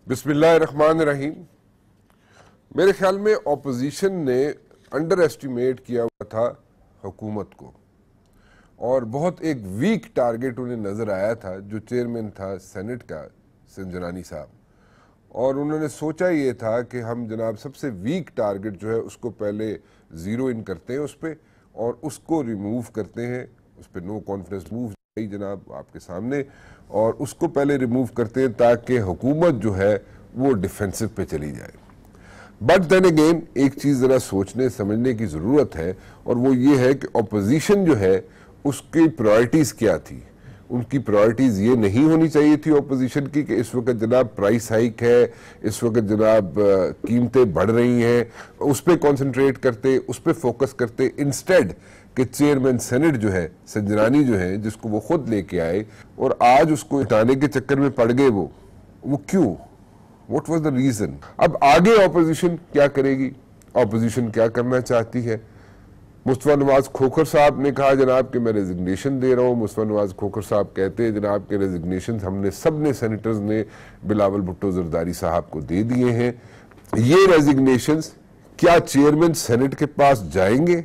बिस्मिल्लाहिर्रहमानिर्रहीम। मेरे ख्याल में ऑपोजिशन ने अंडर एस्टिमेट किया हुआ था हुकूमत को और बहुत एक वीक टारगेट उन्हें नज़र आया था जो चेयरमैन था सेनेट का संजनानी साहब, और उन्होंने सोचा ये था कि हम जनाब सबसे वीक टारगेट जो है उसको पहले ज़ीरो इन करते हैं उस पर और उसको रिमूव करते हैं, उस पर नो कॉन्फिडेंस मूव जनाब आपके सामने, और उसको पहले रिमूव करते हैं ताकि हुकूमत जो है वो डिफेंसिव पे चली जाए। बट देन अगेन एक चीज़ ज़रा सोचने समझने की ज़रूरत है और वो ये है कि अपोजिशन जो है उसकी प्रायोरिटीज़ क्या थी। उनकी प्रायोरिटीज़ ये नहीं होनी चाहिए थी अपोजिशन की कि इस वक्त जनाब प्राइस हाइक है, इस वक्त जनाब कीमतें बढ़ रही हैं, उस पर कॉन्सेंट्रेट करते, उस पर फोकस करते, इंस्टेड कि चेयरमैन सेनेट जो है संजनानी जो है जिसको वो खुद लेके आए और आज उसको हटाने के चक्कर में पड़ गए वो क्यों? What was the reason? अब आगे ऑपोजिशन क्या करेगी, ऑपोजिशन क्या करना चाहती है? मुस्तफा नवाज खोखर साहब ने कहा जनाब कि मैं रेजिग्नेशन दे रहा हूँ। मुस्तफा नवाज खोखर साहब कहते हैं जनाब के रेजिग्नेशन हमने सबने सेनेटर्स ने बिलावल भुट्टो जरदारी साहब को दे दिए हैं। ये रेजिग्नेशन क्या चेयरमैन सेनेट के पास जाएंगे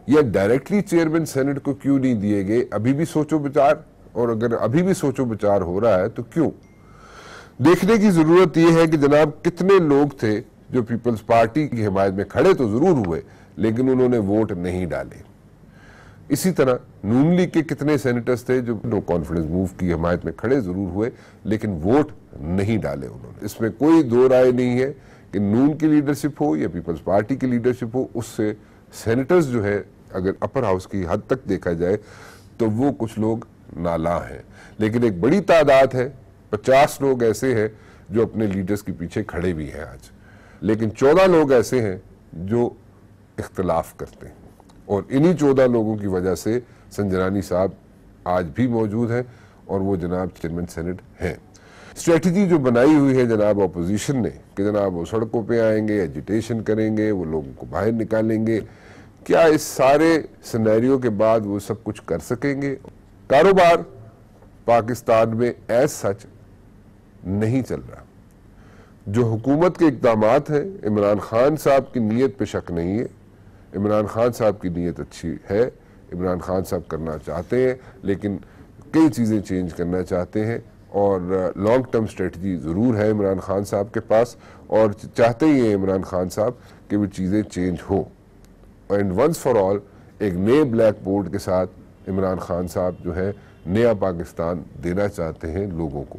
या डायरेक्टली चेयरमैन सेनेट को क्यों नहीं दिए गए? अभी भी सोचो विचार, और अगर अभी भी सोचो विचार हो रहा है तो क्यों? देखने की जरूरत यह है कि जनाब कितने लोग थे जो पीपल्स पार्टी की हिमायत में खड़े तो जरूर हुए लेकिन उन्होंने वोट नहीं डाले। इसी तरह नून लीग के कितने सेनेटर्स थे जो नो कॉन्फिडेंस मूव की हिमायत में खड़े जरूर हुए लेकिन वोट नहीं डाले उन्होंने। इसमें कोई दो राय नहीं है कि नून की लीडरशिप हो या पीपल्स पार्टी की लीडरशिप हो, उससे सेनेटर्स जो है अगर अपर हाउस की हद तक देखा जाए तो वो कुछ लोग नाला हैं, लेकिन एक बड़ी तादाद है, 50 लोग ऐसे हैं जो अपने लीडर्स के पीछे खड़े भी हैं आज, लेकिन 14 लोग ऐसे हैं जो इख्तलाफ करते हैं और इन्हीं 14 लोगों की वजह से संजनानी साहब आज भी मौजूद हैं और वो जनाब चेयरमैन सेनेट हैं। स्ट्रेटजी जो बनाई हुई है जनाब अपोजिशन ने कि जनाब वो सड़कों पे आएंगे, एजिटेशन करेंगे, वो लोगों को बाहर निकालेंगे, क्या इस सारे सिनेरियो के बाद वो सब कुछ कर सकेंगे? कारोबार पाकिस्तान में एज सच नहीं चल रहा। जो हुकूमत के इक़दामात हैं, इमरान खान साहब की नीयत पे शक नहीं है, इमरान खान साहब की नीयत अच्छी है, इमरान खान साहब करना चाहते हैं लेकिन कई चीज़ें चेंज करना चाहते हैं और लॉन्ग टर्म स्ट्रेटजी ज़रूर है इमरान खान साहब के पास और चाहते ही हैं इमरान खान साहब कि वो चीज़ें चेंज हो एंड वंस फॉर ऑल एक नए ब्लैक बोर्ड के साथ इमरान खान साहब जो है नया पाकिस्तान देना चाहते हैं लोगों को।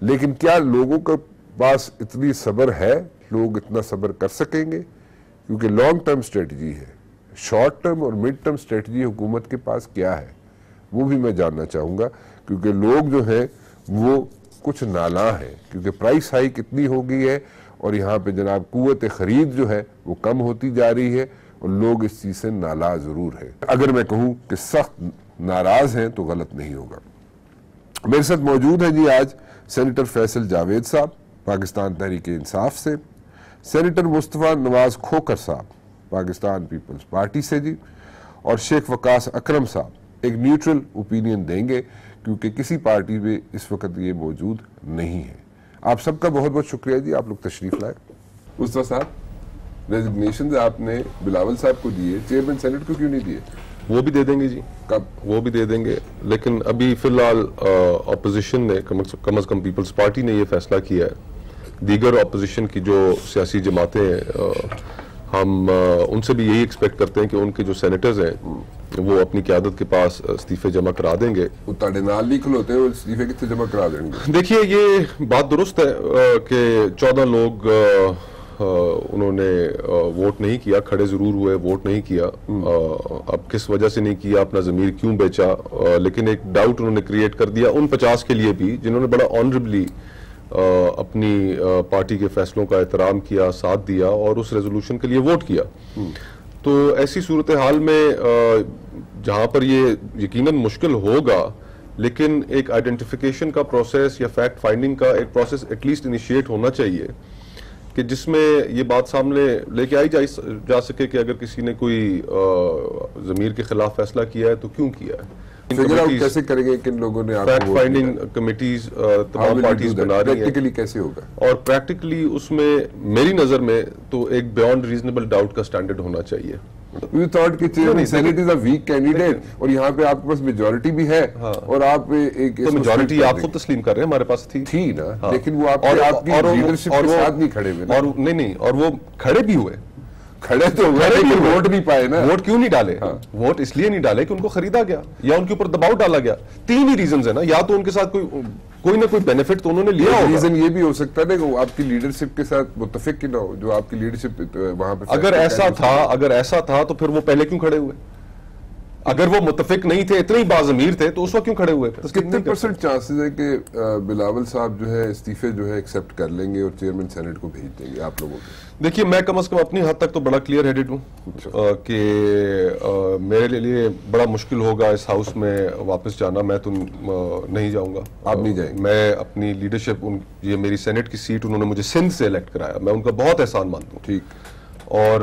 लेकिन क्या लोगों के पास इतनी सब्र है, लोग इतना सब्र कर सकेंगे? क्योंकि लॉन्ग टर्म स्ट्रेटजी है, शॉर्ट टर्म और मिड टर्म स्ट्रेटजी हुकूमत के पास क्या है वो भी मैं जानना चाहूँगा, क्योंकि लोग जो हैं वो कुछ नाला है क्योंकि प्राइस हाइक इतनी हो गई है और यहाँ पे जनाब कुव्वत खरीद जो है वो कम होती जा रही है और लोग इस चीज़ से नाला ज़रूर है। अगर मैं कहूँ कि सख्त नाराज़ हैं तो गलत नहीं होगा। मेरे साथ मौजूद हैं जी आज सेनेटर फैसल जावेद साहब पाकिस्तान तहरीक इंसाफ से, सेनेटर मुस्तफा नवाज खोखर साहब पाकिस्तान पीपल्स पार्टी से जी, और शेख वकास अकरम साहब एक न्यूट्रल ओपिनियन देंगे क्योंकि किसी पार्टी में इस वक्त ये मौजूद नहीं है। आप सबका बहुत बहुत शुक्रिया जी, आप लोग तशरीफ लाए। मुस्तफा साहब, रेजिग्नेशन आपने बिलावल साहब को दिए, चेयरमैन सेनेट को क्यों नहीं दिए? वो भी दे देंगे जी, कब? वो भी दे देंगे, लेकिन अभी फिलहाल ऑपोजिशन ने कम अज कम पीपल्स पार्टी ने ये फैसला किया है। दीगर ऑपोजिशन की जो सियासी जमातें हैं हम उनसे भी यही एक्सपेक्ट करते हैं कि उनके जो सेनेटर्स हैं वो अपनी क़यादत के पास इस्तीफे जमा करा देंगे। खलोते हैं इस्तीफे कितने जमा करा देंगे? देखिए, ये बात दुरुस्त है कि 14 लोग उन्होंने वोट नहीं किया, खड़े जरूर हुए, वोट नहीं किया। अब किस वजह से नहीं किया, अपना ज़मीर क्यों बेचा, लेकिन एक डाउट उन्होंने क्रिएट कर दिया उन 50 के लिए भी जिन्होंने बड़ा ऑनरेबली अपनी पार्टी के फैसलों का एहतराम किया, साथ दिया और उस रेजोल्यूशन के लिए वोट किया। तो ऐसी सूरत हाल में जहां पर ये यकीनन मुश्किल होगा, लेकिन एक आइडेंटिफिकेशन का प्रोसेस या फैक्ट फाइंडिंग का एक प्रोसेस एटलीस्ट इनिशिएट होना चाहिए कि जिसमें ये बात सामने लेके आई जा सके कि अगर किसी ने कोई ज़मीर के खिलाफ फैसला किया है तो क्यों किया है। फिगर आउट कैसे करेंगे किन लोगों ने फैक्ट फाइंडिंग कमिटीज तमाम पार्टीज बना रही हैं, प्रैक्टिकली कैसे होगा? और प्रैक्टिकली उसमें मेरी नजर में तो एक बियॉन्ड रीजनेबल डाउट का स्टैंडर्ड होना चाहिए। You thought कि chairman senate is a weak candidate और यहाँ पे आपके पास मेजोरिटी भी है, और आप एक तो मेजोरिटी आप खुद तस्लीम कर रहे हैं, हमारे पास थी ना, लेकिन वो आपकी लीडरशिप के साथ नहीं खड़े हुए, और नहीं, और वो खड़े भी हुए, खड़े तो हुए लेकिन वोट नहीं पाए ना। वोट क्यों नहीं डाले? वोट इसलिए नहीं डाले कि उनको खरीदा गया या उनके ऊपर दबाव डाला गया। 3 ही रीजन है ना, या तो उनके साथ कोई ना कोई बेनिफिट तो उन्होंने लिया होगा। रीजन ये भी हो सकता है ना कि आपकी लीडरशिप के साथ मुत्तफिक की ना हो, जो आपकी लीडरशिप वहां पे अगर ऐसा था तो फिर वो पहले क्यों खड़े हुए? अगर वो मुत्तफिक नहीं थे, इतने ही बाज़मीर थे, तो उस वक्त क्यों खड़े हुए? कितने परसेंट चांसेस है कि बिलावल साहब जो है इस्तीफे जो है एक्सेप्ट कर लेंगे और चेयरमैन सेनेट को भेज देंगे आप लोगों को? देखिए, मैं कम से कम अपनी हद तक तो बड़ा क्लियर हेडेड हूँ कि मेरे लिए बड़ा मुश्किल होगा इस हाउस में वापस जाना। मैं तो नहीं जाऊंगा। आप नहीं जाएंगे? मैं अपनी लीडरशिप, ये मेरी सेनेट की सीट उन्होंने मुझे सिंध से इलेक्ट कराया, मैं उनका बहुत एहसान मानता हूँ। ठीक। और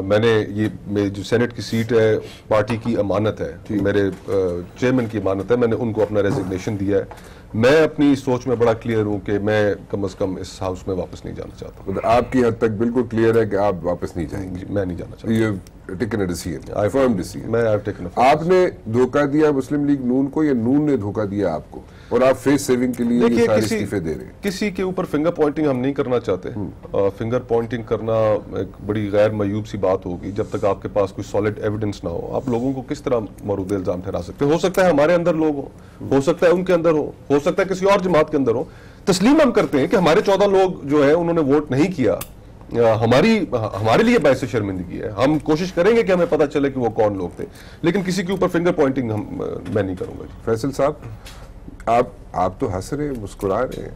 मैंने ये जो सेनेट की सीट है पार्टी की अमानत है, मेरे चेयरमैन की अमानत है, मैंने उनको अपना रेजिग्नेशन दिया है। मैं अपनी सोच में बड़ा क्लियर हूं कि मैं कम से कम इस हाउस में वापस नहीं जाना चाहता। मतलब आपकी हद तक बिल्कुल क्लियर है कि आप वापस नहीं जाएंगे? मैं नहीं जाना चाहता। Taken a decision, firm decision. मैं आई हैव टेकन अ। आपने धोखा दिया मुस्लिम लीग नून को या नून ने धोखा दिया आपको, और आप फेस सेविंग के लिए ये सारे इस्तीफे दे रहे हैं? किसी के ऊपर फिंगर पॉइंटिंग हम नहीं करना चाहते। फिंगर पॉइंटिंग करना एक बड़ी गैर मयूब सी बात होगी जब तक आपके पास कोई सॉलिड एविडेंस ना हो। आप लोगों को किस तरह मरूद इल्जाम ठहरा सकते हो सकता है हमारे अंदर लोग हो सकता है उनके अंदर हो सकता है किसी और जमात के अंदर हो। तस्लीम हम करते हैं कि हमारे 14 लोग जो है उन्होंने वोट नहीं किया, हमारे लिए बायस शर्मिंदगी है। हम कोशिश करेंगे कि हमें पता चले कि वो कौन लोग थे, लेकिन किसी के ऊपर फिंगर पॉइंटिंग मैं नहीं करूंगा। फैसल साहब, आप तो हंस रहे हैं, मुस्कुरा रहे हैं।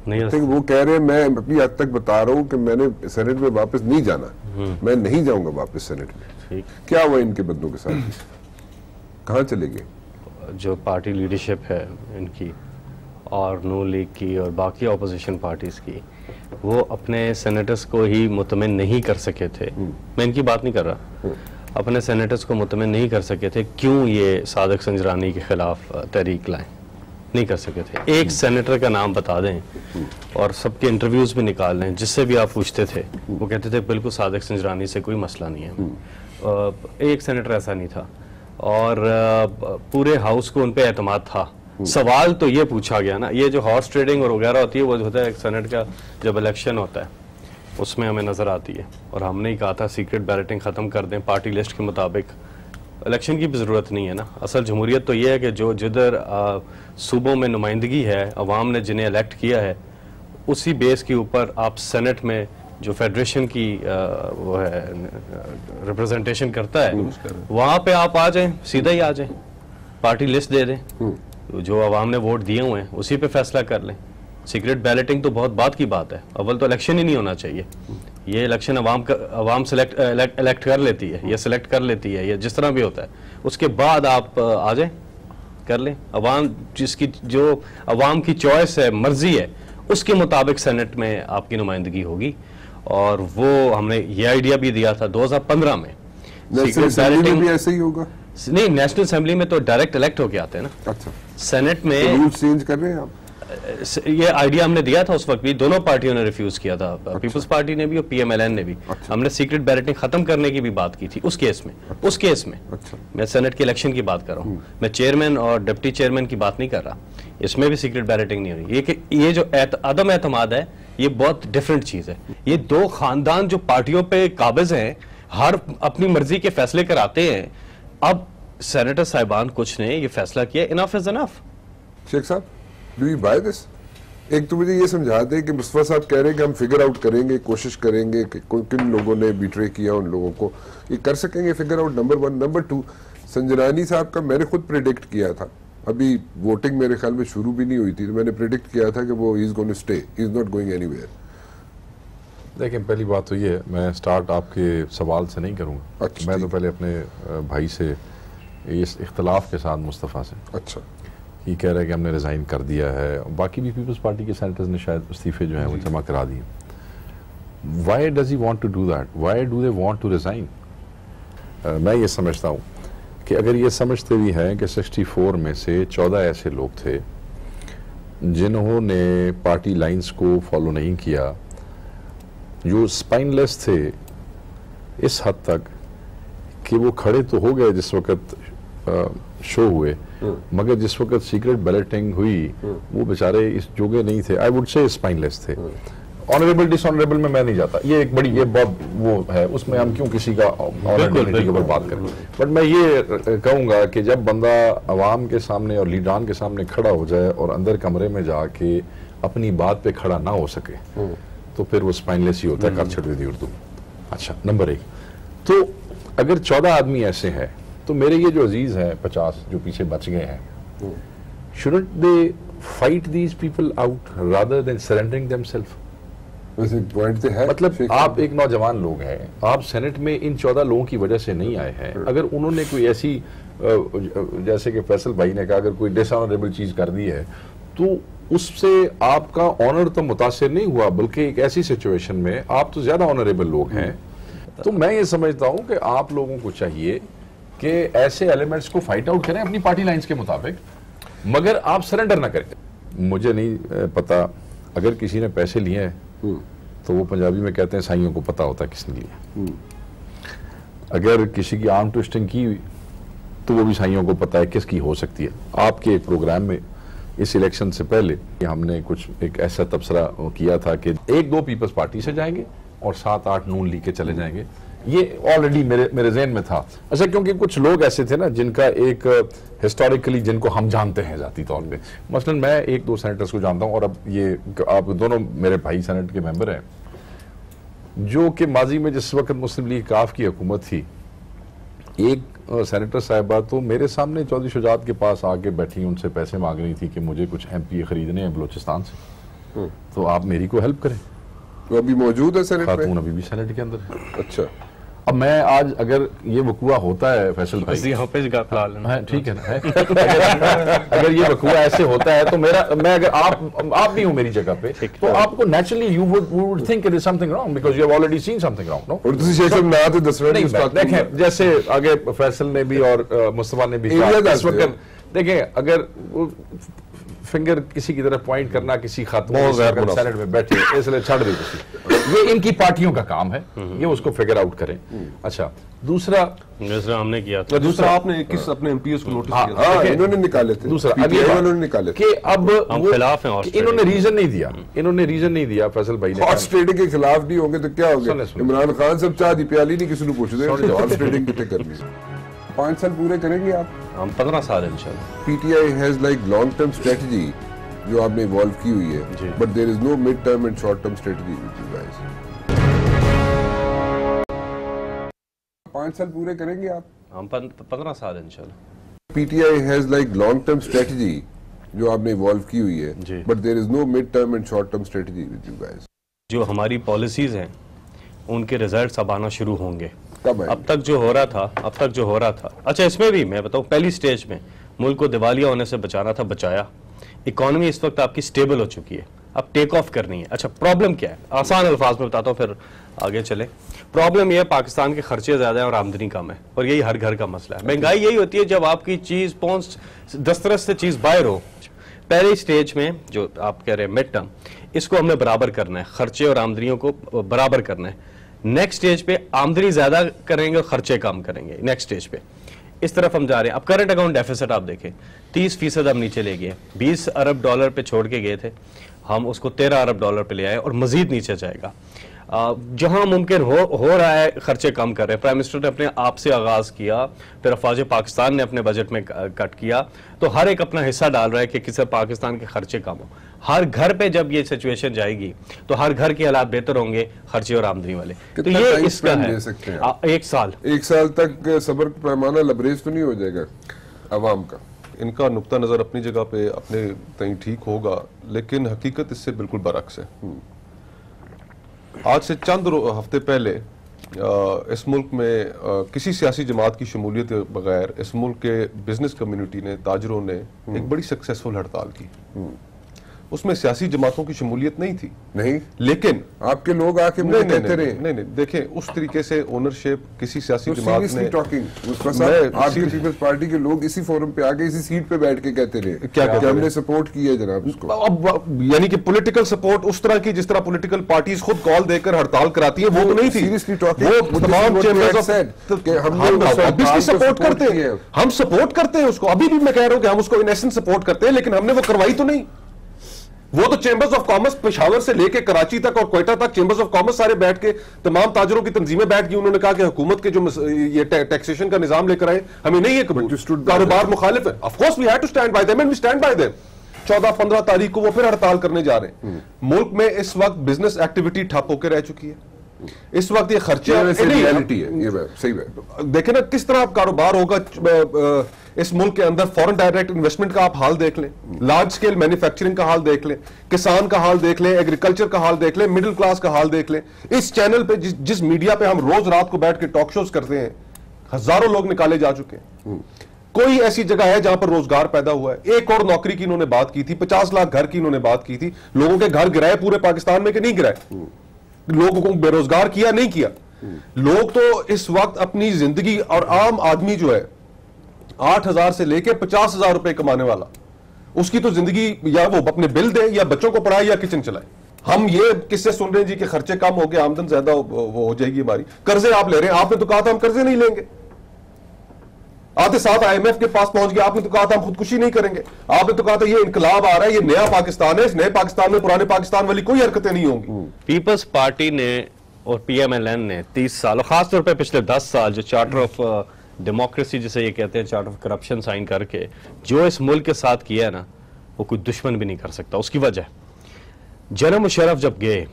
नहीं, वो कह रहे हैं मैं अपनी हद तक बता रहा हूँ कि मैंने सेनेट में वापस नहीं जाना, मैं नहीं जाऊंगा वापस सेनेट में। क्या हुआ इनके बंदों के साथ? कहाँ चले गए? जो पार्टी लीडरशिप है इनकी और नून लीग की और बाकी अपोजिशन पार्टीज की, वो अपने सेनेटर्स को ही मुतमिन नहीं कर सके थे। मैं इनकी बात नहीं कर रहा, अपने सेनेटर्स को मुतमिन नहीं कर सके थे क्यों ये सादिक संजरानी के खिलाफ तहरीक लाएं, नहीं कर सके थे। एक सेनेटर का नाम बता दें और सबके इंटरव्यूज भी निकाल लें, जिससे भी आप पूछते थे वो कहते थे बिल्कुल सादिक संजरानी से कोई मसला नहीं है। एक सेनेटर ऐसा नहीं था, और पूरे हाउस को उन पे एतमाद था। सवाल तो ये पूछा गया ना, ये जो हॉर्स ट्रेडिंग और वगैरह होती है वो जो होता है सेनेट का जब इलेक्शन होता है उसमें हमें नज़र आती है, और हमने ही कहा था सीक्रेट बैलेटिंग ख़त्म कर दें, पार्टी लिस्ट के मुताबिक इलेक्शन की भी ज़रूरत नहीं है ना। असल जमहूरियत तो ये है कि जो जिधर सूबों में नुमाइंदगी है, अवाम ने जिन्हें इलेक्ट किया है, उसी बेस के ऊपर आप सेनेट में जो फेडरेशन की वो है रिप्रेजेंटेशन करता है, वहाँ पे आप आ जाएं, सीधा ही आ जाएं, पार्टी लिस्ट दे दें, जो अवाम ने वोट दिए हुए हैं उसी पे फैसला कर लें। सीक्रेट बैलेटिंग तो बहुत बात की बात है, अव्वल तो इलेक्शन ही नहीं होना चाहिए। ये इलेक्शन अवाम इलेक्ट कर लेती है, ये सिलेक्ट कर लेती है, ये जिस तरह भी होता है, उसके बाद आप आ जाएं, कर लें। अवाम जिसकी जो अवाम की चॉइस है, मर्जी है, उसके मुताबिक सेनेट में आपकी नुमाइंदगी होगी। और वो हमने ये आइडिया भी दिया था 2015 में। सीक्रेट बैलेटिंग भी ऐसे ही होगा? नहीं, नेशनल असेंबली में तो डायरेक्ट इलेक्ट होके आते हैं ना। अच्छा, सेनेट में तो रूल्स चेंज कर रहे हैं आप? ये आइडिया हमने दिया था उस वक्त भी, दोनों पार्टियों ने रिफ्यूज किया था। अच्छा। पीपल्स पार्टी ने भी और पीएमएलएन ने भी। अच्छा। हमने सीक्रेट बैलेटिंग खत्म करने की भी बात की थी उस केस में। अच्छा। उस केस में। अच्छा। मैं सेनेट के इलेक्शन की बात कर रहा हूँ, मैं चेयरमैन और डिप्टी चेयरमैन की बात नहीं कर रहा। इसमें भी सीक्रेट बैलेटिंग नहीं हो रही। ये जो अदम एतमाद है, ये बहुत डिफरेंट चीज है। ये दो खानदान जो पार्टियों पे काबिज हैं, हर अपनी मर्जी के फैसले कराते हैं। अब सेनेटर साहिबान कुछ ने ये फैसला किया, इनफ इज इनफ। शेख साहब, डू यू बाय दिस? एक तो मुझे ये समझा दें कि मुस्तफा साहब कह रहे हैं कि हम फिगर आउट करेंगे, कोशिश करेंगे कि किन लोगों ने बिट्रे किया, उन लोगों को ये कर सकेंगे figure out, number 1। Number 2, Sanjrani साहब का मैंने खुद प्रेडिक्ट किया था, अभी वोटिंग मेरे ख्याल में शुरू भी नहीं हुई थी, तो मैंने प्रेडिक्ट किया था कि वो is going to stay, is not going anywhere. देखिए, पहली बात तो ये है, मैं स्टार्ट आपके सवाल से नहीं करूँगा। अच्छा, मैं तो पहले अपने भाई से इस इख्तलाफ के साथ मुस्तफ़ा से, अच्छा, ये कह रहे हैं कि हमने रिज़ाइन कर दिया है, बाकी भी पीपल्स पार्टी के सेनेटर्स ने शायद इस्तीफे जो हैं वो जमा करा दिए। Why does he want to do that? Why do they want to resign? मैं ये समझता हूँ कि अगर ये समझते भी हैं कि 64 में से 14 ऐसे लोग थे जिन्होंने पार्टी लाइंस को फॉलो नहीं किया, जो स्पाइनलेस थे इस हद तक कि वो खड़े तो हो गए जिस वक्त शो हुए, मगर जिस वक्त सीक्रेट बैलेटिंग हुई वो बेचारे इस जोगे नहीं थे। आई वुड से स्पाइनलेस थे। ऑनरेबल डिसऑनरेबल में मैं नहीं जाता, ये एक बड़ी ये बहुत वो है, उसमें हम क्यों किसी का ऑनर डिग्निटी के ऊपर बात करें। बट मैं ये कहूंगा कि जब बंदा अवाम के सामने और लीडरान के सामने खड़ा हो जाए और अंदर कमरे में जाके अपनी बात पे खड़ा ना हो सके तो फिर वो स्पाइनलेस ही होता है, कर छड़ दी उर्दू। अच्छा, नंबर 1, तो अगर 14 आदमी ऐसे हैं तो मेरे ये जो अजीज हैं 50 जो पीछे बच गए हैं, shouldn't they fight these people out rather than surrendering themselves? वैसे पॉइंट तो है, मतलब आप एक नौजवान लोग हैं, आप सेनेट में इन 14 लोगों की वजह से नहीं आए हैं। अगर उन्होंने कोई ऐसी जैसे कि फैसल भाई ने कहा अगर कोई डिसऑनरेबल चीज कर दी है तो उससे आपका ऑनर तो मुतासिर नहीं हुआ, बल्कि एक ऐसी सिचुएशन में आप तो ज्यादा ऑनरेबल लोग हैं। तो मैं ये समझता हूं कि आप लोगों को चाहिए कि ऐसे एलिमेंट्स को फाइट आउट करें अपनी पार्टी लाइंस के मुताबिक, मगर आप सरेंडर ना करें। मुझे नहीं पता, अगर किसी ने पैसे लिए हैं तो वो पंजाबी में कहते हैं साइयों को पता होता है किसने लिया। अगर किसी की आर्म ट्विस्टिंग की तो वो भी साइयों को पता है किसकी हो सकती है। आपके एक प्रोग्राम में इस इलेक्शन से पहले हमने कुछ एक ऐसा तबसरा किया था कि 1-2 पीपल्स पार्टी से जाएंगे और 7-8 नून लीग के चले जाएंगे। ये ऑलरेडी मेरे ज़हन में था। अच्छा, क्योंकि कुछ लोग ऐसे थे ना जिनका एक हिस्टोरिकली जिनको हम जानते हैं जाती तौर पे, मसलन मैं 1-2 सेनेटर्स को जानता हूं और अब ये आप दोनों मेरे भाई सेनेट के मेंबर हैं, जो कि माजी में जिस वक्त मुस्लिम लीग काफ की हुकूमत थी, एक सेनेटर साहिबा तो मेरे सामने चौधरी शुजात के पास आके बैठी, उनसे पैसे मांग रही थी कि मुझे कुछ MP खरीदने हैं बलोचिस्तान से, तो आप मेरी को हेल्प करें। तो अभी मौजूद है सेनेट में? खातून अभी भी सेनेट के अंदर है। अच्छा, अब मैं आज अगर ये वकूआ होता है फैसल भाई, यहाँ पे ठीक है ना, अगर ये वकूआ ऐसे होता है तो मैं अगर आप भी हो मेरी जगह पे तो आपको naturally you would think it is something wrong because you have already seen something wrong. No, और दूसरी शेख ना तो देखें जैसे आगे फैसल ने भी और मुस्तफा ने भी कहा इस वक्त, देखें अगर फिंगर किसी की तरफ पॉइंट करना किसी खातून सेनेट में बैठे इसलिए छड़ दी किसी, ये इनकी पार्टियों का काम है, ये उसको फिगर आउट करें। अच्छा, दूसरा हमने किया था, दूसरा आपने 21 अपने MPs को नोटिस किया था, इन्होंने निकाले थे। दूसरा इन्होंने निकाले कि अब हम खिलाफ हैं, इन्होंने रीजन नहीं दिया फैसल भाई ने। हॉर्स ट्रेडिंग के खिलाफ नहीं होंगे तो क्या होगा? इमरान खान सब चाह दी प्याली नहीं किसी ने पूछ दे, हॉर्स ट्रेडिंग कितने करनी। 5 साल पूरे करेंगे आप? हम 15 साल इंशाल्लाह। PTI has like long term strategy जो आपने इवॉल्व की हुई है, but there is no mid term and short term strategy with you guys. 5 साल पूरे करेंगे आप? हम 15 साल इंशाल्लाह। PTI has like long term strategy जो आपने इवॉल्व की हुई है, but there is no mid term and short term strategy with you guys. जो हमारी पॉलिसीज हैं उनके रिजल्ट्स अब आना शुरू होंगे। अब तक जो हो रहा था, अच्छा इसमें भी मैं बताऊं, पहली स्टेज में मुल्क को दिवालिया होने से बचाना था, बचाया। इकोनॉमी इस वक्त आपकी स्टेबल हो चुकी है, अब टेक ऑफ करनी है। अच्छा, प्रॉब्लम क्या है? आसान अल्फाज में बताता हूँ फिर आगे चले। प्रॉब्लम यह है पाकिस्तान के खर्चे ज्यादा है और आमदनी कम है, और यही हर घर का मसला है। महंगाई यही होती है जब आपकी चीज पहुंच दस्तरस से चीज बाहर हो। पहले स्टेज में जो आप कह रहे हैं मिड टर्म, इसको हमने बराबर करना है, खर्चे और आमदनियों को बराबर करना है। नेक्स्ट स्टेज पे आमदनी ज्यादा करेंगे और खर्चे कम करेंगे। नेक्स्ट स्टेज पे इस तरफ हम जा रहे हैं। अब करंट अकाउंट डेफिसिट आप देखें 30% हम नीचे ले गए। $20 अरब पे छोड़ के गए थे, हम उसको $13 अरब पे ले आए और मजीद नीचे जाएगा। जहां मुमकिन हो रहा है खर्चे कम कर रहे हैं। प्राइम मिनिस्टर ने अपने आप से आगाज किया, फिर अफवाज पाकिस्तान ने अपने बजट में कट किया, तो हर एक अपना हिस्सा डाल रहा है कि किसी पाकिस्तान के खर्चे कम हो। हर घर पे जब ये सिचुएशन जाएगी तो हर घर के हालात बेहतर होंगे खर्चे और आमदनी वाले। तो ये इसका है 1 साल तक सब्र का पैमाना लबरेज तो नहीं हो जाएगा अवाम का? इनका नुक्ता नजर अपनी जगह पे अपने तय ठीक होगा, लेकिन हकीकत इससे बिल्कुल बरक्स है। आज से चंद हफ्ते पहले इस मुल्क में किसी सियासी जमात की शमूलियत के बगैर इस मुल्क के बिजनेस कम्युनिटी ने, ताजरों ने एक बड़ी सक्सेसफुल हड़ताल की। उसमें सियासी जमातों की शमूलियत नहीं थी। नहीं, लेकिन आपके लोग आके मुझे कहते रहे नहीं, देखें उस तरीके से ओनरशिप किसी सियासी जमात ने टॉकिंग, आपकी पीपल्स पार्टी के लोग इसी फोरम पे आके इसी सीट पे बैठ के कहते रहे क्या कि हमने सपोर्ट की है जनाब उसको। अब यानी कि पॉलिटिकल सपोर्ट उस तरह की जिस तरह पॉलिटिकल पार्टीज खुद कॉल देकर हड़ताल कराती है वो तो नहीं थी। सीरियसली टॉकिंग, वो तमाम चेंबर्स सपोर्ट करते हैं, हम सपोर्ट करते हैं उसको। अभी भी मैं कह रहा हूं कि हम उसको इन एसेंस सपोर्ट करते हैं, लेकिन हमने वो करवाई तो नहीं। वो तो चेंबर्स ऑफ कॉमर्स पेशावर से लेके कराची तक और क्वेटा तक चेंबर्स ऑफ कॉमर्स सारे बैठ के तमाम ताजरों की तंजीमें बैठ गई। उन्होंने कहा कि हुकूमत के जो ये टैक्सेशन का निजाम लेकर आए हमें नहीं है कबूल, कारोबार मुखालिफ है। Of course we had to stand by them and we stand by them. 14-15 तारीख को वो फिर हड़ताल करने जा रहे हैं। मुल्क में इस वक्त बिजनेस एक्टिविटी ठप होकर रह चुकी है। इस वक्त ये खर्चे रियलिटी है, ये सही है। देखें ना किस तरह कारोबार होगा इस मुल्क के अंदर। फॉरेन डायरेक्ट इन्वेस्टमेंट का आप हाल देख लें, लार्ज स्केल मैन्युफैक्चरिंग का हाल देख लें, किसान का हाल देख लें, एग्रीकल्चर का हाल देख लें, मिडिल क्लास का हाल देख लें। इस चैनल पे जिस मीडिया पे हम रोज रात को बैठ के टॉक शोज करते हैं, हजारों लोग निकाले जा चुके हैं। कोई ऐसी जगह है जहां पर रोजगार पैदा हुआ है? एक और नौकरी की इन्होंने बात की थी, 50 लाख घर की इन्होंने बात की थी। लोगों के घर गिराए पूरे पाकिस्तान में कि नहीं गिराए? लोगों को बेरोजगार किया नहीं किया? लोग तो इस वक्त अपनी जिंदगी, और आम आदमी जो है 8,000 से लेकर 50,000 रुपए कमाने वाला, उसकी तो जिंदगी या वो अपने बिल दे या बच्चों को पढ़ाए या किचन चलाए। हम ये किससे सुन रहे हैं जी कि खर्चे कम हो गए, आमदन ज्यादा हो जाएगी हमारी। कर्जे आप ले रहे हैं, आपने तो कहा था हम कर्जे नहीं लेंगे। आधे साथ IMF के पास पहुंच गए, आपने तो कहा था हम खुदकुशी नहीं करेंगे। आपने तो कहा था ये इनकलाब आ रहा है, ये नया पाकिस्तान है, इस नए पाकिस्तान में पुराने पाकिस्तान वाली कोई हरकतें नहीं होंगी। पीपल्स पार्टी ने और PMLN ने 30 साल और खासतौर पर पिछले 10 साल जो चार्टर ऑफ डेमोक्रेसी जिसे ये कहते हैं, चार्टर ऑफ करप्शन साइन करके जो इस मुल्क के साथ किया है ना, वो कोई दुश्मन भी नहीं कर सकता। उसकी वजह जनरल मुशर्रफ जब गए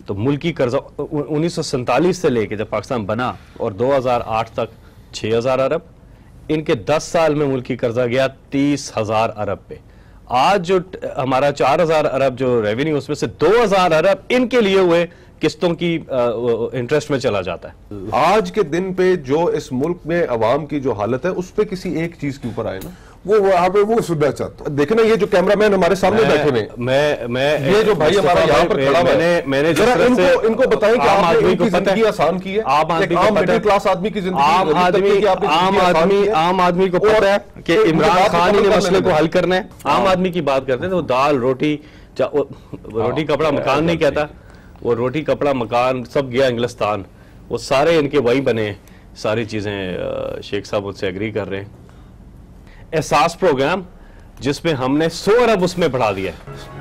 तो मुल्की कर्जा 1947 से लेके जब पाकिस्तान बना और 2008 तक 6,000 अरब, इनके 10 साल में मुल्की कर्जा गया 30,000 अरब पे। आज जो हमारा 4,000 अरब जो रेवेन्यू, उसमें से 2,000 अरब इनके लिए हुए किस्तों की इंटरेस्ट में चला जाता है। आज के दिन पे जो इस मुल्क में अवाम की जो हालत है, उस पे किसी एक चीज के ऊपर आए ना, वो वहां पे वो सुनना चाहता हूं। देखे ना ये जो कैमरामैन हमारे सामने बैठे हुए, मैं ये जो भाई हमारा यहाँ पर खड़ा हुआ है, मैंने जरा इनको बताएं कि आम आदमी की जिंदगी आसान की है, आम मिडिल क्लास आदमी की जिंदगी, आम आदमी को पता है कि इमरान खान ही ने मसले को हल करना है। आम आदमी की बात करते हैं तो दाल रोटी कपड़ा मकान नहीं कहता, वो रोटी कपड़ा मकान सब गया इंग्लिस्तान, वो सारे इनके वही बने सारी चीजें। शेख साहब मुझसे एग्री कर रहे हैं। एहसास प्रोग्राम जिसमें हमने 100 अरब उसमें बढ़ा दिया।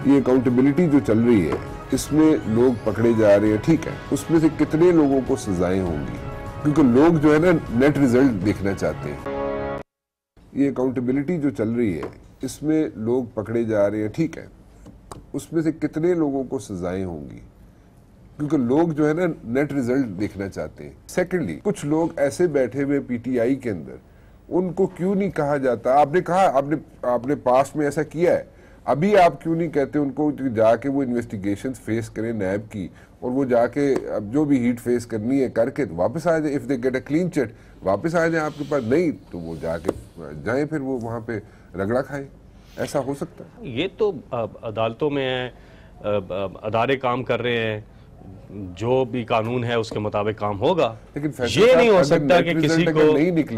ये अकाउंटेबिलिटी जो चल रही है, इसमें लोग पकड़े जा रहे हैं, ठीक है, उसमें से कितने लोगों को सजाएं होंगी? क्योंकि लोग जो है ना नेट रिजल्ट देखना चाहते हैं। ये अकाउंटेबिलिटी जो चल रही है, इसमें लोग पकड़े जा रहे हैं, ठीक है, उसमें से कितने लोगों को सजाएं होंगी? क्योंकि लोग जो है ना नेट रिजल्ट देखना चाहते हैं। सेकेंडली, कुछ लोग ऐसे बैठे हुए PTI के अंदर, उनको क्यों नहीं कहा जाता? आपने कहा आपने पास्ट में ऐसा किया है, अभी आप क्यों नहीं कहते उनको जाके वो इन्वेस्टिगेशंस फेस करें नैब की, और वो जाके अब जो भी हीट फेस करनी है करके तो वापस आ जाए। If they get a clean chit वापस आ जाए आपके पास, नहीं तो वो जाके जाए फिर वो वहाँ पे रगड़ा खाए। ऐसा हो सकता है? ये तो अदालतों में है, अदारे काम कर रहे हैं, जो भी कानून है उसके मुताबिक काम होगा। लेकिन ये नहीं हो सकता कि किसी को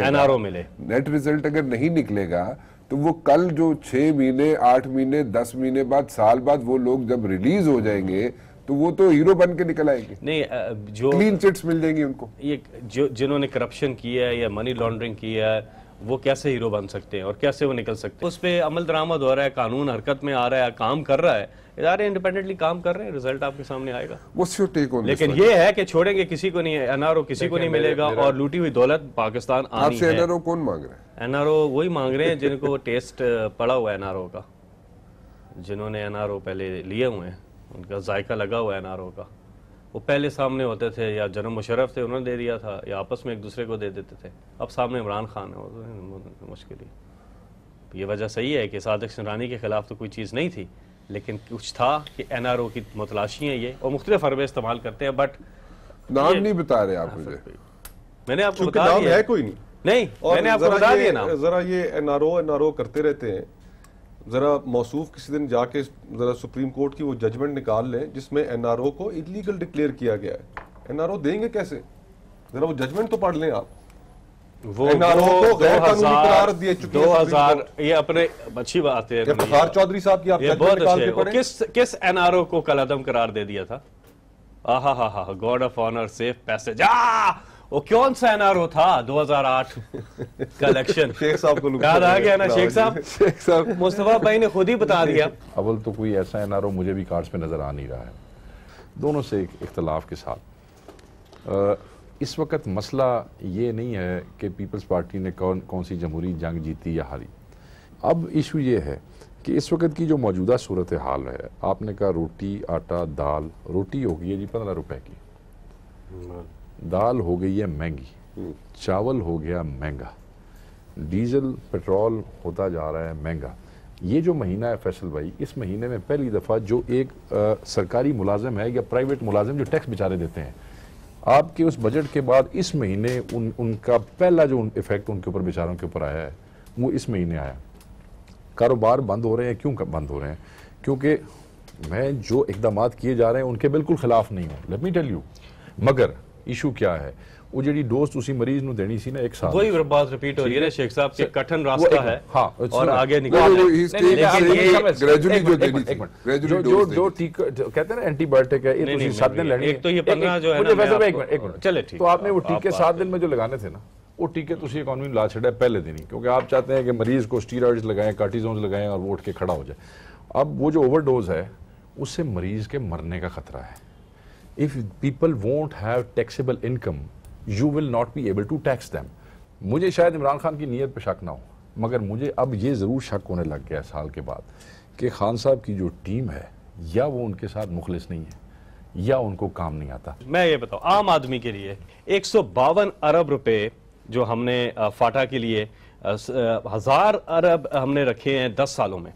NRO मिले। नेट रिजल्ट अगर नहीं निकलेगा तो वो कल जो 6 महीने 8 महीने 10 महीने बाद साल बाद वो लोग जब रिलीज हो जाएंगे तो वो तो हीरो बन के निकल आएंगे। नहीं, जो क्लीन चिट्स मिल जाएंगी उनको। ये जो जिन्होंने करप्शन किया है या मनी लॉन्ड्रिंग किया है, वो कैसे हीरो बन सकते हैं और कैसे वो निकल सकते हैं? उस पर अमल दरामद हो रहा है, कानून हरकत में आ रहा है, काम कर रहा है, इदारे इंडिपेंडेंटली काम कर रहे हैं, रिजल्ट आपके सामने आएगा। लेकिन ये है कि छोड़ेंगे किसी को नहीं है, NRO किसी को नहीं मिलेगा, और लूटी हुई दौलत पाकिस्तान आनी है। NRO कौन मांग रहा है? NRO वही मांग रहे हैं जिनको टेस्ट पड़ा हुआ है NRO का, जिन्होंने NRO पहले लिए हुए हैं, उनका जायका लगा हुआ है NRO का। वो पहले सामने होते थे, या जनरल मुशर्रफ थे उन्होंने दे दिया था, या आपस में एक दूसरे को दे देते थे। अब सामने इमरान खान है, वो मुश्किल ही। ये वजह सही है कि सादिक सिरानी के खिलाफ तो कोई चीज़ नहीं थी, लेकिन कुछ था कि NRO की मुतलाशी है ये, और मुख्तलिफ हरबे इस्तेमाल करते हैं। बट नाम नहीं बता रहे आप मुझे। मैंने आपको बता दिया है, कोई नहीं, मैंने आपको बता दिया नाम। जरा ये NRO करते रहते हैं, जरा मौसूफ किसी दिन जाके जरा सुप्रीम कोर्ट की वो जजमेंट निकाल लें जिसमें एनआरओ को इलीगल डिक्लेयर किया गया है। एनआरओ देंगे कैसे? जरा वो जजमेंट तो पढ़ लें आप। वो एनआरओ को गैर कानूनी करार दिए चुकी है 2000 ये अपने अच्छी बात है इफ्तिखार चौधरी साहब की आप ये जजमेंट बहुत निकाल अच्छे के है। पढ़ें। किस एनआरओ को कलअदम करार दे दिया था? आहा हा हा guard of honour safe passage. वो कौन सा एनआरओ था 2008 का इलेक्शन? शेख साहब को याद आ गया ना शेख साहब? मुस्तफा भाई ने खुद ही बता दिया। अव्वल तो कोई ऐसा एनआरओ मुझे भी कार्ड्स पे नजर आ नहीं रहा है, दोनों से एक इख्तलाफ के साथ। इस वक्त मसला ये नहीं है कि पीपल्स पार्टी ने कौन सी जमहूरी जंग जीती या हारी। अब इशू ये है कि इस वक्त की जो मौजूदा सूरत हाल है, आपने कहा रोटी आटा दाल, रोटी हो गई है जी 15 रुपए की, दाल हो गई है महंगी, चावल हो गया महंगा, डीजल पेट्रोल होता जा रहा है महंगा। ये जो महीना है फैसल भाई, इस महीने में पहली दफ़ा जो एक सरकारी मुलाजिम है या प्राइवेट मुलाजिम जो टैक्स बेचारे देते हैं, आपके उस बजट के बाद इस महीने उनका पहला जो इफेक्ट उनके ऊपर बेचारों के ऊपर आया है वो इस महीने आया। कारोबार बंद हो रहे हैं। क्यों बंद हो रहे हैं? क्योंकि मैं जो इकदाम किए जा रहे हैं उनके बिल्कुल खिलाफ नहीं हूँ, लेट मी टेल यू। मगर इशू क्या है, वो जी डोज उसी मरीज ਨੂੰ देनी सी ना एक साल, वही बात रिपीट हो रही है ना शेख साहब के कठिन रास्ता है। हाँ, और आगे जो टीका कहते हैं ना एंटीबायोटिक है, ये 7 दिन लेनी है। एक तो ये 15 जो है ना, एक मिनट चले ठीक। तो आपने वो टीके 7 दिन में जो लगाने थे ना, वो टीके तुसी इकोनॉमी में ला छड़ा पहले दिन ही, क्योंकि आप चाहते हैं कि मरीज को स्टीरॉइड्स लगाएं, कार्टिसोन्स लगाएं और वो उठ के खड़ा हो जाए। अब वो जो ओवरडोज है उससे मरीज के मरने का खतरा है। If people won't have taxable income, you will not be able to tax them. मुझे शायद इमरान खान की नीयत पे शक ना हो, मगर मुझे अब ये ज़रूर शक होने लग गया साल के बाद कि खान साहब की जो टीम है, या वो उनके साथ मुखलिस नहीं है या उनको काम नहीं आता। मैं ये बताऊं, आम आदमी के लिए 152 अरब रुपए जो हमने फाटा के लिए 1000 अरब हमने रखे हैं 10 सालों में,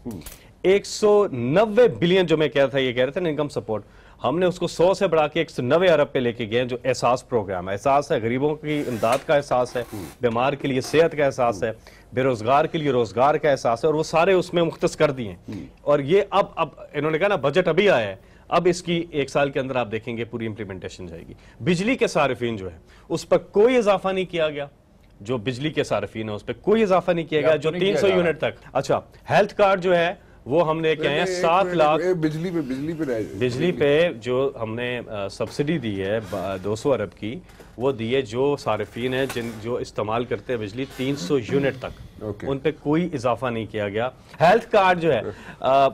190 बिलियन जो मैं कह रहा था, ये कह रहे थे ना इनकम सपोर्ट, हमने उसको 100 से बढ़ा के 190 अरब पे लेके गए। जो एहसास प्रोग्राम है, एहसास है गरीबों की इमदाद का एहसास है, बीमार के लिए सेहत का एहसास है, बेरोजगार के लिए रोजगार का एहसास है, और वो सारे उसमें मुख्तस कर दिए। और ये अब इन्होंने कहा ना बजट अभी आया है, अब इसकी 1 साल के अंदर आप देखेंगे पूरी इंप्लीमेंटेशन जाएगी। बिजली के सारिफीन जो है उस पर कोई इजाफा नहीं किया गया, जो बिजली के सारिफीन है उस पर कोई इजाफा नहीं किया गया, जो 300 यूनिट तक। अच्छा, हेल्थ कार्ड जो है वो हमने क्या है 7 लाख बिजली पे जो हमने सब्सिडी दी है 200 अरब की, वो दी है जो सारिफीन है जो इस्तेमाल करते हैं बिजली 300 यूनिट तक, उन पे कोई इजाफा नहीं किया गया। हेल्थ कार्ड जो है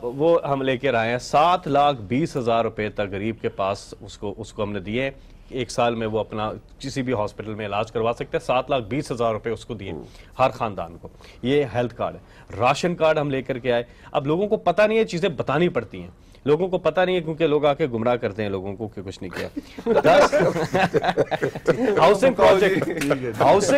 वो हम लेकर आए हैं 7,20,000 रुपए तक गरीब के पास, उसको हमने दिए। 1 साल में वो अपना किसी भी हॉस्पिटल में इलाज करवा सकते हैं। 7,20,000 रुपए उसको दिए हर खानदान को। ये हेल्थ कार्ड है। राशन कार्ड हम लेकर के आए। अब लोगों को पता नहीं है, चीजें बतानी पड़ती हैं, लोगों को पता नहीं है क्योंकि लोग आके गुमराह करते हैं लोगों को कि कुछ नहीं किया। हाउसिंग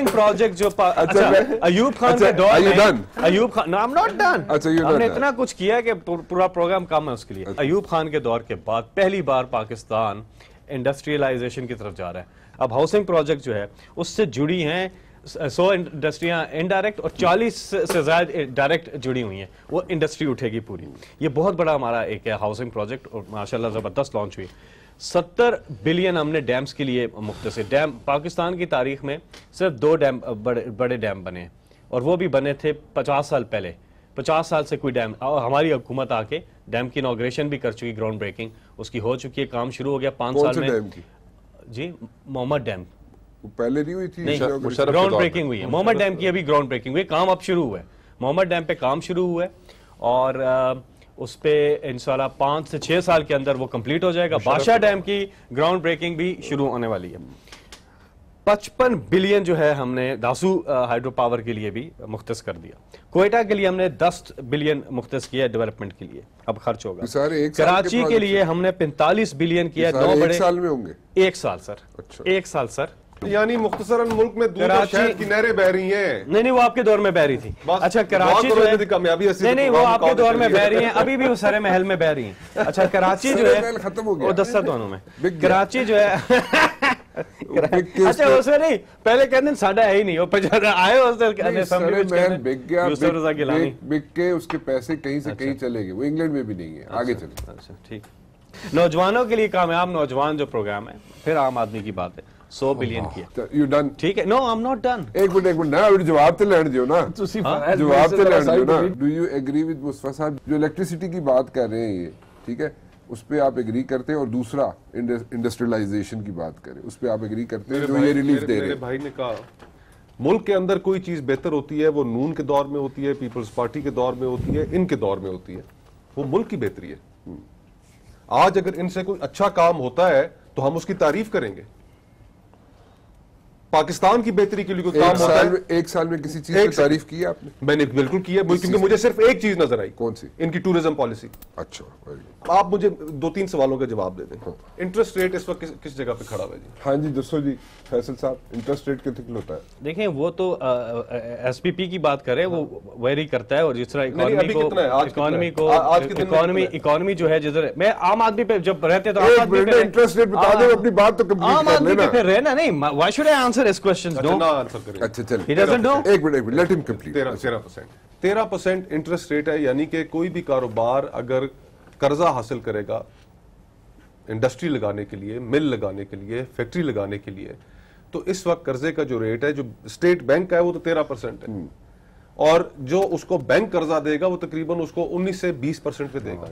प्रोजेक्ट जो अयूब खान के दौर में, अयूब खान, आई एम नॉट डन, हमने इतना कुछ किया कि पूरा प्रोग्राम कम है उसके लिए। अयूब खान के दौर के बाद पहली बार पाकिस्तान इंडस्ट्रियलाइजेशन की तरफ जा रहा है। अब हाउसिंग प्रोजेक्ट जो है उससे जुड़ी हैं 100 इंडस्ट्रियां इनडायरेक्ट और 40 से ज्यादा डायरेक्ट जुड़ी हुई हैं, वो इंडस्ट्री उठेगी पूरी। ये बहुत बड़ा हमारा एक है हाउसिंग प्रोजेक्ट, और माशाल्लाह जबरदस्त लॉन्च हुई। 70 बिलियन हमने डैम्स के लिए मुख्तस डैम, पाकिस्तान की तारीख में सिर्फ 2 डैम बड़े डैम बने, और वो भी बने थे 50 साल पहले। 50 साल से कोई डैम, हमारी हुकूमत आके डैम की इनॉग्रेशन भी कर चुकी, ग्राउंड ब्रेकिंग उसकी हो चुकी है, काम शुरू हो गया 5 साल में। जी मोहम्मद डैम पहले नहीं हुई थी, नहीं ग्राउंड ब्रेकिंग हुई है। मोहम्मद डैम की अभी ग्राउंड ब्रेकिंग हुई, काम अब शुरू हुआ है। मोहम्मद डैम पे काम शुरू हुआ है और उस पे इंशाल्लाह 5 से 6 साल के अंदर वो कंप्लीट हो जाएगा। बादशाह डैम की ग्राउंड ब्रेकिंग भी शुरू होने वाली है। 55 बिलियन जो है हमने दासू हाइड्रो पावर के लिए भी मुख्तस कर दिया। कोयटा के लिए हमने 10 बिलियन मुख्तस किया डेवलपमेंट के लिए, अब खर्च होगा। कराची के लिए हमने 45 बिलियन किया। 9 बड़े साल में होंगे। 1 साल सर, 1 साल सर, यानी मुख्तसरन मुल्क में दूध और शहद की नहरें बह रही हैं। नहीं वो आपके दौर में बह रही थी। अच्छा कराची जो है कामयाबी नहीं वो आपके दौर में बह रही हैं, अभी भी वो सारे महल में बह रही हैं। अच्छा कराची जो है खत्म हो गया, वो 10 दोनों में कराची जो है अच्छा उसमें नहीं पहले कहते हैं साडा है ही नहीं, वो आए उस बिक गया, बिक के उसके पैसे कहीं से कहीं चले गए, वो इंग्लैंड में भी नहीं है। आगे चले। अच्छा ठीक। नौजवानों के लिए कामयाब नौजवान जो प्रोग्राम है, फिर आम आदमी की बात है 100 बिलियन की। You done? ठीक है। No I am not done. एक मिनट ना, जवाब तो लेने दियो ना, जवाब तो लेने दियो ना। Do you agree with Mustafa साहब जो इलेक्ट्रिसिटी की बात कर रहे हैं ये, ठीक है, उस पे आप एग्री करते हैं? और दूसरा इंडस्ट्रियलाइजेशन की बात करें, उस पे आप एग्री करते हैं जो ये रिलीफ दे रहे हैं? मेरे भाई ने कहा मुल्क के अंदर कोई चीज बेहतर होती है वो नून के दौर में होती है, पीपल्स पार्टी के दौर में होती है, इनके दौर में होती है, वो मुल्क की बेहतरी है। आज अगर इनसे कोई अच्छा काम होता है तो हम उसकी तारीफ करेंगे। पाकिस्तान की बेहतरी के लिए कोई काम होता है, एक साल में किसी चीज की तारीफ की है आपने? मैंने बिल्कुल की है, क्योंकि मुझे सिर्फ एक चीज नजर आई। कौन सी? इनकी टूरिज्म पॉलिसी। अच्छा, आप मुझे 2-3 सवालों का जवाब दे दें। इंटरेस्ट रेट इस वक्त किस जगह पे खड़ा है जी? हाँ जी दसो जी फैसल साहब, इंटरेस्ट रेट कितने होता है? देखें वो तो एसपीपी की बात करें, वो वेरी करता है, और जिस तरह इकोनॉमी जो है जिधर मैं आम आदमी पे जब रहते तो आम आदमी पे इंटरेस्ट रेट बता दो, अपनी बात तो कंप्लीट कर लेना। फिर रहना नहीं, why should I answer this question? No answer करें। अच्छा चल, ही डजंट नो। एक minute let him complete. 13% interest rate है, यानी कि कोई भी कारोबार अगर कर्जा हासिल करेगा इंडस्ट्री लगाने के लिए, मिल लगाने के लिए, फैक्ट्री लगाने के लिए, तो इस वक्त कर्जे का जो रेट है जो स्टेट बैंक का है वो तो 13% है, और जो उसको बैंक कर्जा देगा वो तकरीबन उसको 19 से 20% पे देगा।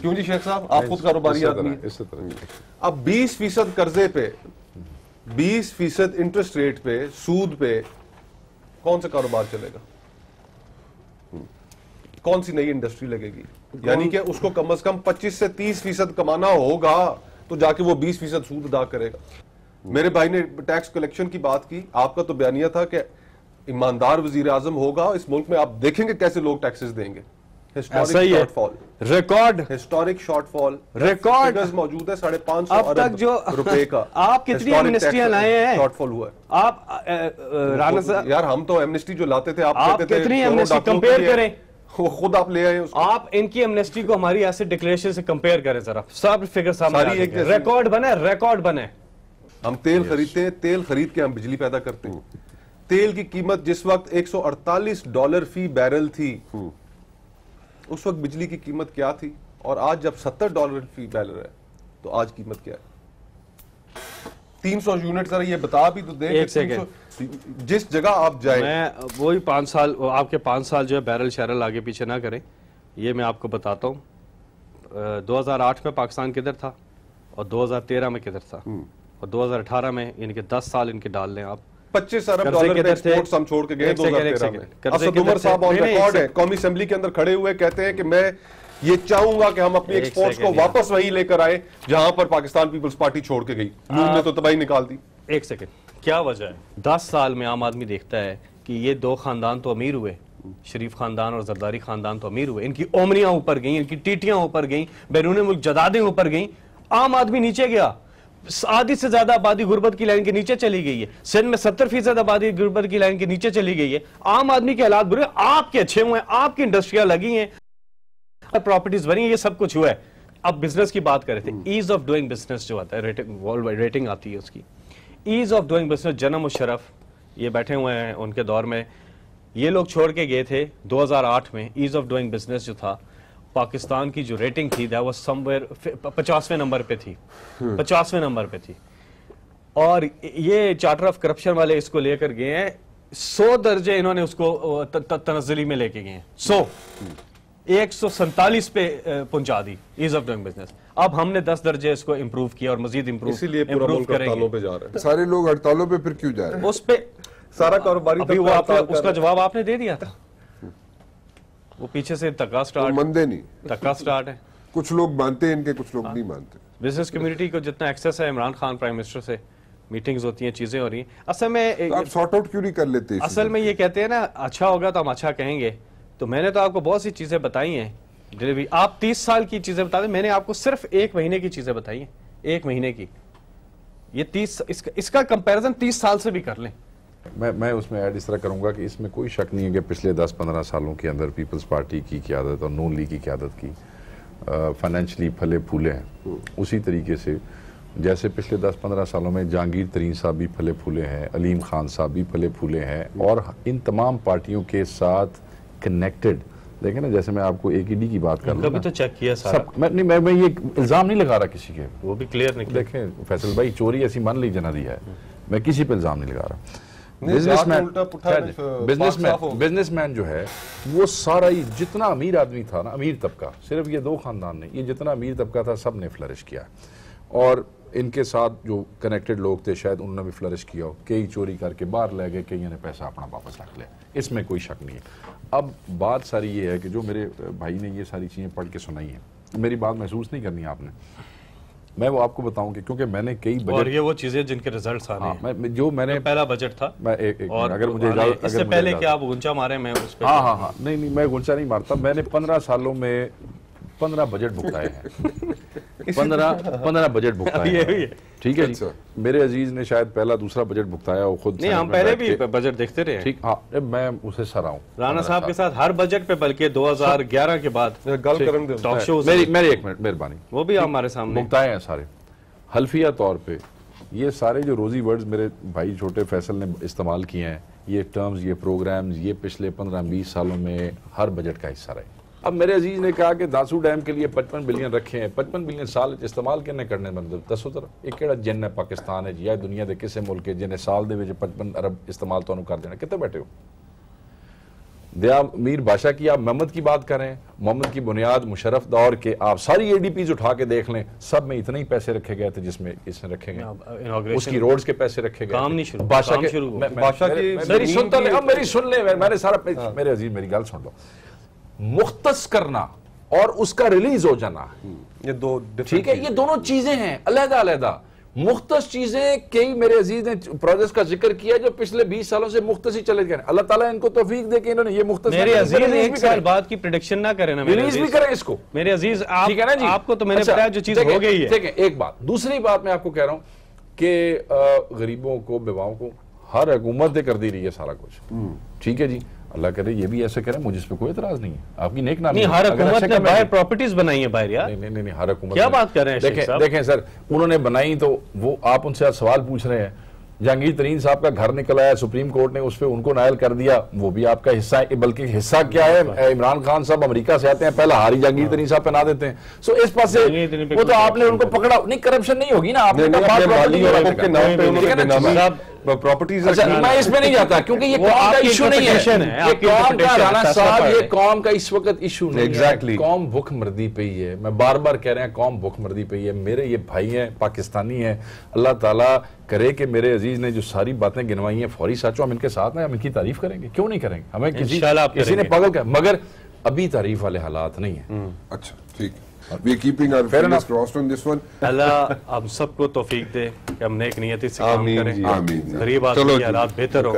क्यों जी शेख साहब, आप खुद कारोबारी आदमी हैं। अब 20% कर्जे पे, 20% इंटरेस्ट रेट पे, सूद पे कौन सा कारोबार चलेगा? कौन सी नई इंडस्ट्री लगेगी? यानी कि उसको कम से कम 25 से 30% कमाना होगा तो जाके वो 20% सूद अदा करेगा। मेरे भाई ने टैक्स कलेक्शन की बात की, आपका तो बयानिया था कि ईमानदार वजीर आजम होगा इस मुल्क में, आप देखेंगे कैसे लोग टैक्सेस देंगे। Historic shortfall, record, historic shortfall, record मौजूद है 550 अरब रुपए का। आप कितनी एमनेस्टियां लाए हैं? शॉर्टफॉल हुआ है। आप राना साहब यार, हम तो एमनेस्टी जो लाते थे, आप कहते थे कितनी एमनेस्टी कंपेयर करें, वो खुद आप ले आए उसको। आप इनकी एमनेस्टी को हमारी एसेट डिक्लेरेशन से कंपेयर करें जरा, सब फिगर सामने एक रिकॉर्ड बने, रिकॉर्ड बने। हम तेल खरीदते हैं, तेल खरीद के हम बिजली पैदा करते हैं। तेल की कीमत जिस वक्त $148 फी बैरल थी, उस वक्त बिजली की कीमत क्या थी? और आज जब $70 फी बैरल है तो आज कीमत क्या है? 300 यूनिट, जरा ये बता भी तो दें। एक सेकंड, जिस जगह आप जाए, मैं वही 5 साल, आपके 5 साल जो है बैरल शैरल आगे पीछे ना करें, ये मैं आपको बताता हूँ। 2008 में पाकिस्तान किधर था और 2013 में किधर था, और 2018 में, यानी कि 10 साल इनके डाल लें आप। 25 अरब डॉलर के एक्सपोर्ट्स हम छोड़ के गए 2013 में। असद उमर साहब ऑन रिकॉर्ड है, कौमी असेंबली के अंदर खड़े हुए कहते हैं कि मैं ये चाहूंगा कि हम अपनी एक्सपोर्ट्स को वापस वही लेकर आए जहां पर पाकिस्तान पीपल्स पार्टी छोड़ के गई। नून ने तो तबाही निकाल दी। एक सेकंड, क्या वजह है? 10 साल में आम आदमी देखता है कि ये 2 खानदान तो अमीर हुए, शरीफ खानदान और जरदारी खानदान तो अमीर हुए, इनकी ओमनियां ऊपर गई, इनकी टीटियां ऊपर गई, बैरून मुल्क जदादें ऊपर गई, आम आदमी नीचे गया। आधी से ज्यादा आबादी गुर्बत की लाइन के नीचे चली गई है। सिंध में 70% आबादी गुर्बत की लाइन के नीचे चली गई है। आम आदमी के हालात बुरे, आपके अच्छे हुए, आपकी इंडस्ट्रियां लगी हैं, प्रॉपर्टीज बनी, ये सब कुछ हुआ है। अब बिजनेस की बात कर रहे थे, ईज ऑफ डूइंग बिजनेस जो आता है, रेटिंग आती है उसकी, ईज ऑफ डूइंग बिजनेस। जन्म मुशर्रफ ये बैठे हुए हैं, उनके दौर में ये लोग छोड़ के गए थे 2008 में। ईज ऑफ डूइंग बिजनेस जो था, पाकिस्तान की जो रेटिंग थी दैट वाज समवेयर 50वें नंबर पे थी, 50वें नंबर पे थी। और ये चार्टर ऑफ करप्शन वाले इसको लेकर गए हैं, 100 दर्जे इन्होंने उसको तनज़्ज़ुली में लेके गए हैं, 147 पे पहुंचा दी ईज ऑफ डूइंग बिजनेस। अब हमने 10 दर्जे इसको इंप्रूव किया और मजीद इंप्रूव हड़तालों पे जा रहे हैं। सारे लोग हड़तालों पे फिर क्यों जा रहे हैं? उस पे सारा कारोबारी अभी वो आपने उसका जवाब आपने दे दिया था, वो पीछे से धक्का स्टार्ट, मंदे नहीं, धक्का स्टार्ट है। कुछ लोग मानते हैं इनके, कुछ लोग नहीं मानते। बिजनेस कम्युनिटी को जितना एक्सेस है, इमरान खान प्राइम मिनिस्टर से मीटिंग्स होती हैं, चीजें हो रही हैं। असल में तो आप सॉर्ट आउट क्यों नहीं कर लेते? असल में ये कहते हैं ना, अच्छा होगा तो हम अच्छा कहेंगे। तो मैंने तो आपको बहुत सी चीजें बताई हैं डिलीवरी, आप 30 साल की चीजें बता दें, मैंने आपको सिर्फ 1 महीने की चीजें बताई हैं, 1 महीने की। ये 30 इसका कंपैरिजन 30 साल से भी कर लें। मैं उसमें ऐड इस तरह करूंगा कि इसमें कोई शक नहीं है कि पिछले 10-15 सालों के अंदर पीपल्स पार्टी की क़यादत और नून लीग की क़यादत की फाइनेंशियली फले फूले हैं। उसी तरीके से जैसे पिछले 10-15 सालों में जहांगीर तरीन साहब भी फले फूले हैं, अलीम खान साहब भी फले फूले हैं, और इन तमाम पार्टियों के साथ कनेक्टेड, देखें ना, जैसे मैं आपको AED की बात कर रहा हूं, तो चेक किया सारा। मैं ये इल्ज़ाम नहीं लगा रहा किसी के, वो भी क्लियर निकले। देखें फैसल भाई, चोरी ऐसी मान लीजिए ना दिया है, मैं किसी पे इल्ज़ाम नहीं लगा रहा। बिजनेसमैन जो है वो सारा ही जितना अमीर आदमी था ना, अमीर तबका, सिर्फ ये 2 खानदान नहीं, ये जितना अमीर तबका था सब ने फ्लरिश किया, और इनके साथ जो कनेक्टेड लोग थे शायद उन्होंने भी फ्लरिश किया हो। कई चोरी करके बाहर ले गए, कई ने पैसा अपना वापस रख लिया, इसमें कोई शक नहीं है। अब बात सारी ये है कि जो मेरे भाई ने ये सारी चीज़ें पढ़ के सुनाई हैं, मेरी बात महसूस नहीं करनी आपने, मैं वो आपको बताऊं कि क्योंकि मैंने कई बजट, और ये वो चीजें जिनके रिजल्ट्स आ रहे हैं। मैं जो मैंने पहला बजट था, मैं एक और अगर मुझे इससे पहले क्या आप गुंचा मारे, मैं उस पे हाँ, नहीं मैं गुंचा नहीं मारता। मैंने 15 सालों में 15 बजट भुगताए हैं, 15 बजट भुगताए हैं, ठीक है जी। मेरे अजीज ने शायद पहला दूसरा बजट भुगताया वो खुद नहीं, हम पहले भी बजट देखते रहे, ठीक। हाँ, मैं उसे सरा हूँ राणा साहब के साथ हर बजट पे, बल्कि 2011 के बाद टॉक शो, मेरी एक मिनट मेहरबानी, वो भी हमारे सामने भुगताए हैं सारे। हल्फिया तौर पे ये सारे जो रोजी वर्ड्स मेरे भाई छोटे फैसल ने इस्तेमाल किए हैं, ये टर्म्स, ये प्रोग्राम्स, ये पिछले 15-20 सालों में हर बजट का हिस्सा रहे। अब मेरे अजीज ने कहा कि दासू डैम के लिए 55 बिलियन रखे हैं, 55 बिलियन साल इस्तेमाल करने मतलब दसो तरह एक केड़ा जिन है पाकिस्तान है या दुनिया के किसी मुल्क जिन्हें साल दे 55 अरब इस्तेमाल तो कर देना, कितने बैठे हो? दया मीर बादशाह की आप मोहम्मद की बात करें, मोहम्मद की बुनियाद मुशर्रफ दौर के आप सारी ADPs उठा के देख लें, सब में इतने ही पैसे रखे गए थे जिसमें इसमें रखे गए, उसकी रोड्स के पैसे रखे गए, काम नहीं शुरू, बादशाह की मेरी सुनता ले, मेरी सुन ले, मैंने सारा, मेरे अजीज मेरी गल सुन लो, मुख्तस करना और उसका रिलीज हो जाना, ये दो ठीक है, ये दोनों चीजें हैं अलग अलग। मुख्तस चीजें कई मेरे अजीज ने प्रोजेक्ट्स का जिक्र किया जो पिछले 20 सालों से मुख्तस ही चले गए। अल्लाह ताला इनको तौफीक दे के इन्होंने ये मुख्तस, मेरे अजीज ने एक साल बाद की प्रेडिक्शन ना करें ना, रिलीज भी करें इसको, मेरे अजीज, आप ठीक है ना जी। आपको तो मैंने बताया जो चीज हो गई है, ठीक है। एक बात, दूसरी बात मैं आपको कह रहा हूं कि गरीबों को, बेवाओं को हर हुकूमत कर दी रही है सारा कुछ, ठीक है जी, अल्लाह करे ये भी ऐसे करें, मुझे इस पे कोई एतराज नहीं है, आपकी नेक नाम नहीं, हर हुकूमत ने बाहर प्रॉपर्टीज बनाई है बाहर यार, नहीं हर हुकूमत, क्या बात कर रहे हैं? देखें सर, उन्होंने बनाई तो वो आप उनसे आज सवाल पूछ रहे हैं, जहांगीर तरीन साहब का घर निकल आया, सुप्रीम कोर्ट ने उस पर उनको नायल कर दिया, वो भी आपका हिस्सा है, बल्कि हिस्सा क्या है, इमरान खान साहब अमेरिका से आते हैं, पहला हारी जहांगीर तरीन साहब पहना देते हैं, सो इस पास से वो तो आपने उनको पकड़ा नहीं, करप्शन नहीं होगी ना, आपने प्रॉपर्टीज, मैं इसमें नहीं जाता क्योंकि ये कौम का इशू नहीं है, ये कौम का, राणा साहब, ये कौम का इस वक्त इशू नहीं है, कौम भूखमर्दी पे ही है, मैं बार बार कह रहे हैं कौम भूखमर्दी पे ही है। मेरे ये भाई हैं, पाकिस्तानी हैं, अल्लाह ताला करे कि मेरे अजीज ने जो सारी बातें गिनवाई हैं फौरी साचो, हम इनके साथ हैं, हम इनकी तारीफ करेंगे, क्यों नहीं करेंगे, हमें किसी ने पागल कर, मगर अभी तारीफ वाले हालात नहीं है। अच्छा ठीक है, we are keeping our fingers crossed on this one। अल्लाह हम सबको तौफीक दे कि हम नेक नियति से काम करें, आमीन। गरीब आदमी की हालात बेहतर हो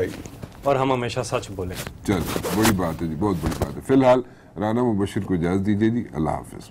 और हम हमेशा सच बोलें। चल, बड़ी बात है जी, बहुत बड़ी बात है। फिलहाल राना मुबशिर को इजाजत दीजिए जी, अल्लाह हाफिज।